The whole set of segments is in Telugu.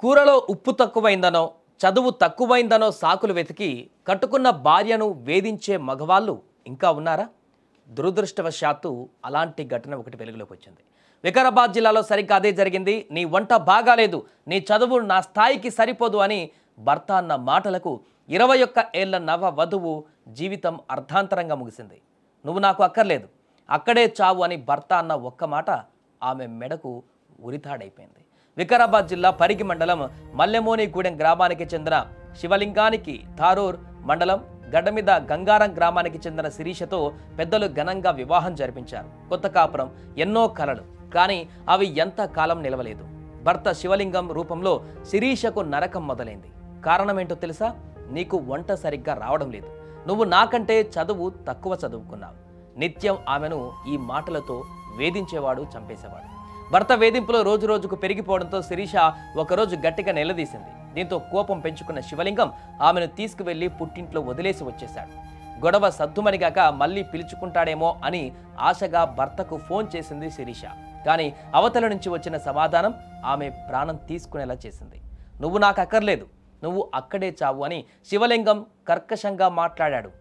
కూరలో ఉప్పు తక్కువైందనో చదువు తక్కువైందనో సాకులు వెతికి కట్టుకున్న భార్యను వేధించే మగవాళ్ళు ఇంకా ఉన్నారా? దురదృష్టవశాత్తు అలాంటి ఘటన ఒకటి వెలుగులోకి వచ్చింది. వికారాబాద్ జిల్లాలో సరిగ్గా అదే జరిగింది. నీ వంట బాగాలేదు, నీ చదువు నా స్థాయికి సరిపోదు అని భర్త అన్న మాటలకు 21 ఏళ్ల నవ వధువు జీవితం అర్ధాంతరంగా ముగిసింది. నువ్వు నాకు అక్కర్లేదు, అక్కడే చావు అని భర్త అన్న ఒక్క మాట ఆమె మెడకు ఉరితాడైపోయింది. వికారాబాద్ జిల్లా పరిగి మండలం మల్లెమోనిగూడెం గ్రామానికి చెందిన శివలింగానికి ధారూర్ మండలం గడ్డమీద గంగారం గ్రామానికి చెందిన శిరీషతో పెద్దలు ఘనంగా వివాహం జరిపించారు. కొత్త కాపురం, ఎన్నో కలలు, కానీ అవి ఎంత కాలం నిలవలేదు. భర్త శివలింగం రూపంలో శిరీషకు నరకం మొదలైంది. కారణమేంటో తెలుసా? నీకు వంట సరిగ్గా రావడం లేదు, నువ్వు నాకంటే చదువు తక్కువ చదువుకున్నావు. నిత్యం ఆమెను ఈ మాటలతో వేధించేవాడు, చంపేసేవాడు. భర్త వేధింపులో రోజు రోజుకు పెరిగిపోవడంతో శిరీష ఒకరోజు గట్టిగా నిలదీసింది. దీంతో కోపం పెంచుకున్న శివలింగం ఆమెను తీసుకువెళ్లి పుట్టింట్లో వదిలేసి వచ్చేశాడు. గొడవ సద్దుమణిగాక మళ్ళీ పిలుచుకుంటాడేమో అని ఆశగా భర్తకు ఫోన్ చేసింది శిరీష. కానీ అవతల నుంచి వచ్చిన సమాధానం ఆమె ప్రాణం తీసుకునేలా చేసింది. నువ్వు నాకు అక్కర్లేదు, నువ్వు అక్కడే చావు అని శివలింగం కర్కశంగా మాట్లాడాడు.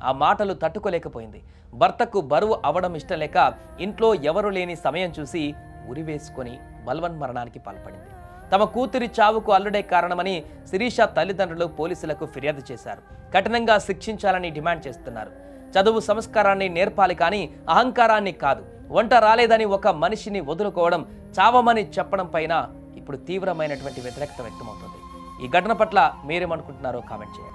ఆ మాటలు తట్టుకోలేకపోయింది. భర్తకు బరువు అవడం ఇష్టం లేక ఇంట్లో ఎవరు లేని సమయం చూసి ఉరివేసుకొని బలవన్మరణానికి పాల్పడింది. తమ కూతురి చావుకు అల్లుడే కారణమని శిరీష తల్లిదండ్రులు పోలీసులకు ఫిర్యాదు చేశారు. కఠినంగా శిక్షించాలని డిమాండ్ చేస్తున్నారు. చదువు సంస్కారాన్ని నేర్పాలి, కానీ అహంకారాన్ని కాదు. వంట రాలేదని ఒక మనిషిని వదులుకోవడం, చావమని చెప్పడం పైన ఇప్పుడు తీవ్రమైనటువంటి వ్యతిరేకత వ్యక్తమవుతుంది. ఈ ఘటన పట్ల మీరేమనుకుంటున్నారో కామెంట్ చేయండి.